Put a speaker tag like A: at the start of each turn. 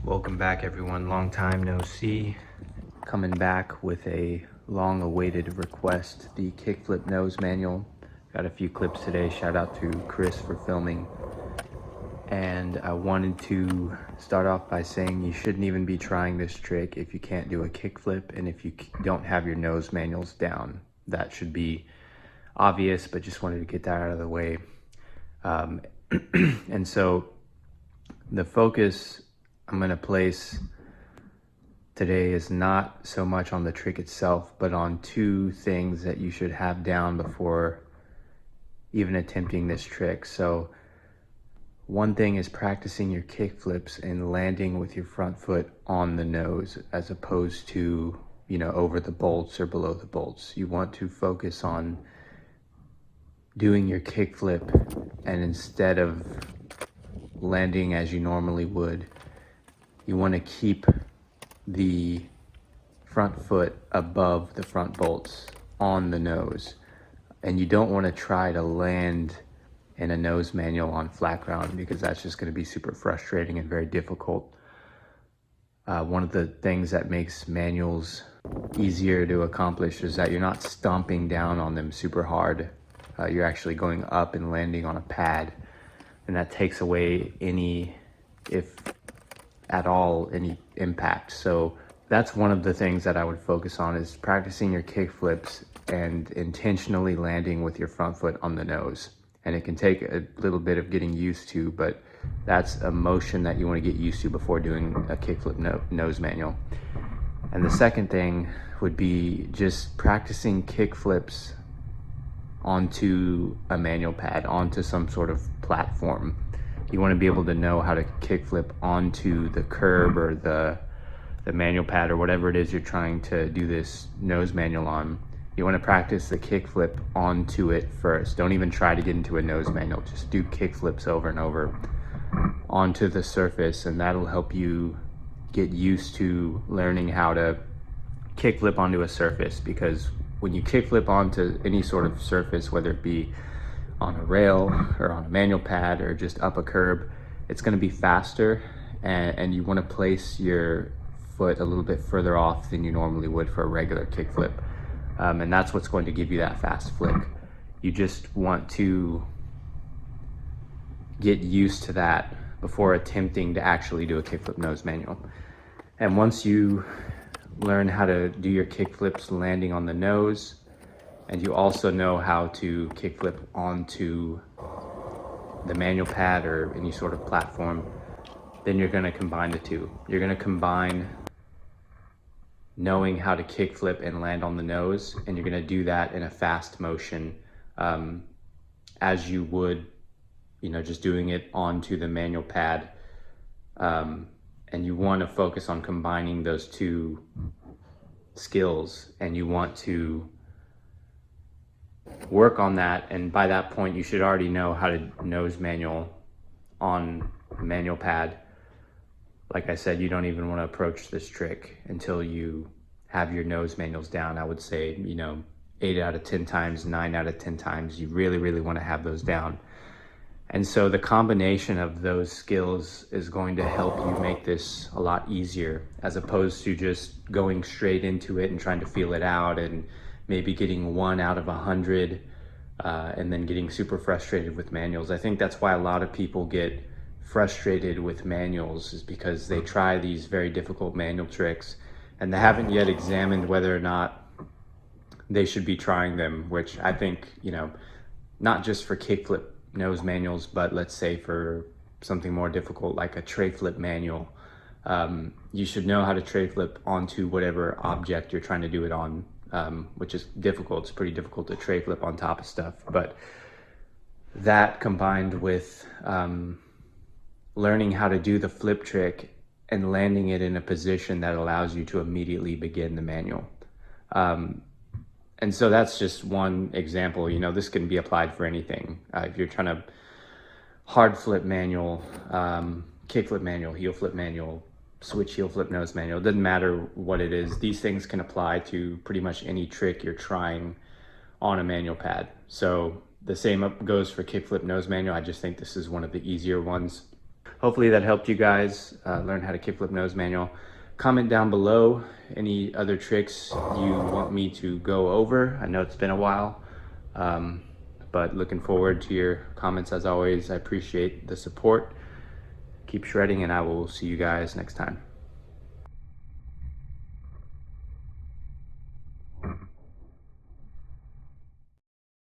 A: Welcome back everyone, long time no see. Coming back with a long awaited request, the Kickflip nose manual. Got a few clips today, shout out to Chris for filming. And I wanted to start off by saying you shouldn't even be trying this trick if you can't do a kickflip and if you don't have your nose manuals down. That should be obvious, but just wanted to get that out of the way. And so the focus I'm going to place today is not so much on the trick itself, but on two things that you should have down before even attempting this trick. So one thing is practicing your kick flips and landing with your front foot on the nose as opposed to, over the bolts or below the bolts. You want to focus on doing your kick flip, and instead of landing as you normally would, you want to keep the front foot above the front bolts on the nose. And you don't want to try to land in a nose manual on flat ground because that's just going to be super frustrating and very difficult. One of the things that makes manuals easier to accomplish is that you're not stomping down on them super hard. You're actually going up and landing on a pad, and that takes away any, if at all, any impact. So that's one of the things that I would focus on, is practicing your kick flips and intentionally landing with your front foot on the nose. And it can take a little bit of getting used to, but that's a motion that you want to get used to before doing a kickflip nose manual. And the second thing would be just practicing kick flips onto a manual pad, onto some sort of platform. You want to be able to know how to kickflip onto the curb or the manual pad or whatever it is you're trying to do this nose manual on. You want to practice the kickflip onto it first. Don't even try to get into a nose manual. Just do kickflips over and over onto the surface, and that'll help you get used to learning how to kickflip onto a surface. Because when you kickflip onto any sort of surface, whether it be on a rail or on a manual pad or just up a curb, it's going to be faster, and you want to place your foot a little bit further off than you normally would for a regular kickflip. And that's what's going to give you that fast flick. You just want to get used to that before attempting to actually do a kickflip nose manual. And once you learn how to do your kickflips landing on the nose, and you also know how to kickflip onto the manual pad or any sort of platform, then you're going to combine the two. You're going to combine knowing how to kickflip and land on the nose, and you're going to do that in a fast motion, as you would, just doing it onto the manual pad. And you want to focus on combining those two skills, and you want to work on that. And by that point, you should already know how to nose manual on the manual pad. Like I said, you don't even want to approach this trick until you have your nose manuals down. I would say, 8 out of 10 times, 9 out of 10 times, you really, really want to have those down. And so the combination of those skills is going to help you make this a lot easier, as opposed to just going straight into it and trying to feel it out and maybe getting 1 out of 100 and then getting super frustrated with manuals. I think that's why a lot of people get frustrated with manuals, is because they try these very difficult manual tricks and they haven't yet examined whether or not they should be trying them, which I think, not just for kickflip nose manuals, but let's say for something more difficult like a tray flip manual, you should know how to tray flip onto whatever object you're trying to do it on, which is difficult. It's pretty difficult to tray flip on top of stuff, but that combined with learning how to do the flip trick and landing it in a position that allows you to immediately begin the manual. And so that's just one example. This can be applied for anything. If you're trying to hard flip manual, kick flip manual, heel flip manual, switch heel flip nose manual, it doesn't matter what it is. These things can apply to pretty much any trick you're trying on a manual pad. So the same goes for kick flip nose manual. I just think this is one of the easier ones. hopefully that helped you guys learn how to kickflip nose manual. Comment down below any other tricks you want me to go over. I know it's been a while, but looking forward to your comments as always. I appreciate the support. Keep shredding, and I will see you guys next time.